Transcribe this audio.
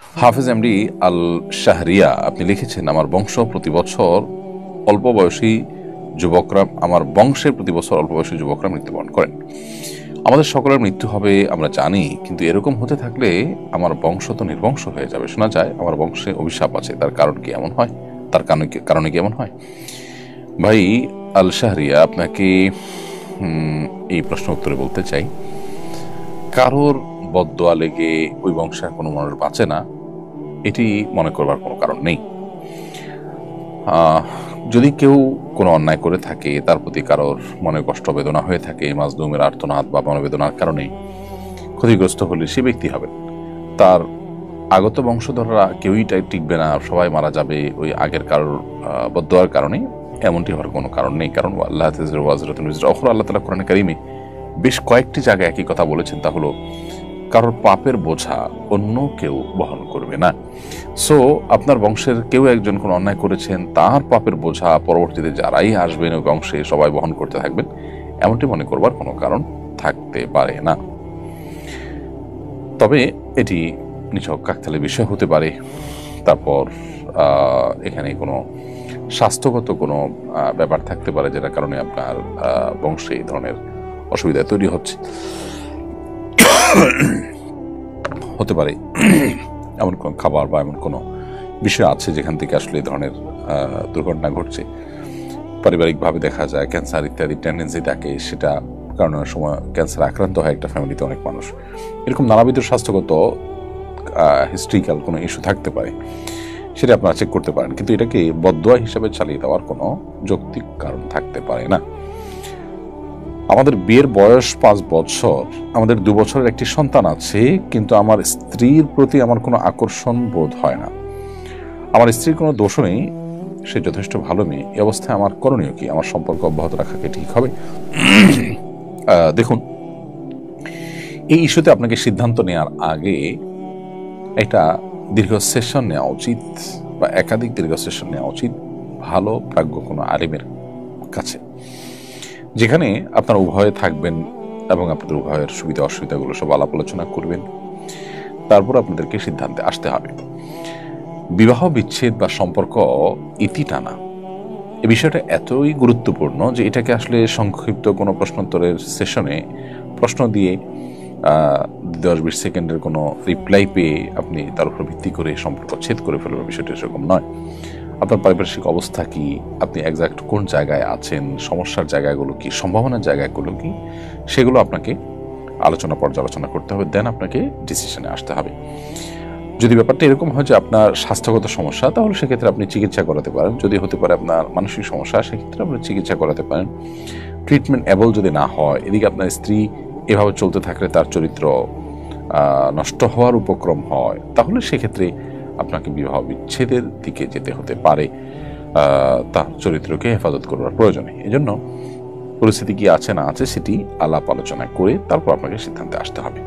হাফেজ এমডি আল শাহরিয়া আপনি লিখেছেন, আমার বংশ প্রতি বছর অল্প বয়সী যুবকরা আমার বংশের প্রতি বছর অল্প বয়সী যুবকরা মৃত্যুবরণ করেন। আমাদের সকলের মৃত্যু হবে আমরা জানি, কিন্তু এরকম হতে থাকলে আমার বংশ তো নির্বংশ হয়ে যাবে। শোনা যায় আমার বংশে অভিশাপ আছে, তার কারণ কি এমন হয়? তার কারণে কি এমন হয়? ভাই আল শাহরিয়া, আপনাকে এই প্রশ্ন উত্তরে বলতে চাই, কারোর বদদোয়া লেগে ওই বংশের কোনো মানুষ বাঁচে না, এটি মনে করবার কোনো কারণ নেই। যদি কেউ কোনো অন্যায় করে থাকে, তার প্রতি কারোর মনে কষ্ট বেদনা হয়ে থাকে, মাজলুমের আর্তনাদ বা মনোবেদনার কারণে ক্ষতিগ্রস্ত হলে সে ব্যক্তি হবেন। তার আগত বংশধররা কেউই টিকবে না, সবাই মারা যাবে ওই আগের কারোর বদদোয়ার কারণে, এমনটি হওয়ার কোনো কারণ নেই। কারণ আল্লাহ আল্লাহ তাআলা কোরআনে কারিমে বেশ কয়েকটি জায়গায় একই কথা বলেছেন, তা হলো কারোর পাপের বোঝা অন্য কেউ বহন করবে না। সো আপনার বংশের কেউ একজন কোন অন্যায় করেছেন, তার পাপের বোঝা পরবর্তীতে যারাই আসবেন ওই বংশে সবাই বহন করতে থাকবেন, এমনটি মনে করবার কোনো কারণ থাকতে পারে না। তবে এটি নিছক কাকতালীয় বিষয় হতে পারে। তারপর এখানে কোনো স্বাস্থ্যগত কোনো ব্যাপার থাকতে পারে, যেটার কারণে আপনার বংশে এই ধরনের অসুবিধা তৈরি হতে পারে। এমন কোন খাবার বা এমন কোনো বিষয় আছে যেখান থেকে আসলে এই ধরনের দুর্ঘটনা ঘটছে। পারিবারিকভাবে দেখা যায় ক্যান্সার ইত্যাদি টেন্ডেন্সি থাকে, সেটা কারণে অনেক সময় ক্যান্সার আক্রান্ত হয় একটা ফ্যামিলিতে অনেক মানুষ। এরকম নানাবিধ স্বাস্থ্যগত হিস্ট্রিক্যাল কোনো ইস্যু থাকতে পারে, সেটা আপনারা চেক করতে পারেন, কিন্তু এটাকে বদদোয়া হিসাবে চালিয়ে দেওয়ার কোনো যৌক্তিক কারণ থাকতে পারে না। আমাদের বিয়ের বয়স 5 বছর, আমাদের 2 বছরের একটি সন্তান আছে, কিন্তু আমার স্ত্রীর প্রতি আমার কোনো আকর্ষণ বোধ হয় না। আমার স্ত্রীর কোনো দোষ নেই, সে যথেষ্ট ভালো মেয়ে। এই অবস্থায় আমার করণীয় কি? আমার সম্পর্ক অব্যাহত রাখা কি ঠিক হবে? দেখুন, এই ইস্যুতে আপনাকে সিদ্ধান্ত নেওয়ার আগে একটা দীর্ঘ সেশন নেওয়া উচিত, বা একাধিক দীর্ঘ সেশন নেওয়া উচিত ভালো প্রাজ্ঞ কোনো আলিমের কাছে, যেখানে আপনারা উভয়ে থাকবেন এবং আপনাদের উভয়ের সুবিধা অসুবিধাগুলো সব আলাপ আলোচনা করবেন। তারপর আপনাদেরকে সিদ্ধান্তে আসতে হবে। বিবাহ বিচ্ছেদ বা সম্পর্ক ইতি টানা, এই বিষয়টা এতই গুরুত্বপূর্ণ যে এটাকে আসলে সংক্ষিপ্ত কোনো প্রশ্নোত্তরের সেশনে প্রশ্ন দিয়ে 10-20 সেকেন্ডের কোনো রিপ্লাই পেয়ে আপনি তার উপর ভিত্তি করে সম্পর্ক ছেদ করে ফেলবেন, বিষয়টা সেরকম নয়। আপনার পারিপার্শ্বিক অবস্থা কি, আপনি এক্সাক্ট কোন জায়গায় আছেন, সমস্যার জায়গাগুলো কি, সম্ভাবনার জায়গাগুলো কি, সেগুলো আপনাকে পর্যালোচনা করতে হবে, দেন আপনাকে ডিসিশনে আসতে হবে। যদি ব্যাপারটা এরকম হয় যে আপনার স্বাস্থ্যগত সমস্যা, তাহলে সেক্ষেত্রে আপনি চিকিৎসা করাতে পারেন। যদি হতে পারে আপনার মানসিক সমস্যা, সেক্ষেত্রে আপনি চিকিৎসা করাতে পারেন। ট্রিটমেন্ট অ্যাবল যদি না হয়, এদিকে আপনার স্ত্রী এভাবে চলতে থাকলে তার চরিত্র নষ্ট হওয়ার উপক্রম হয়, তাহলে সেক্ষেত্রে আপনাকে বিবাহ বিচ্ছেদের দিকে যেতে হতে পারে। তার চরিত্রকে হেফাজত করার প্রয়োজনে এই জন্য পরিস্থিতি কি আছে না আছে সেটি আলাপ আলোচনা করে তারপর আপনাকে সিদ্ধান্তে আসতে হবে।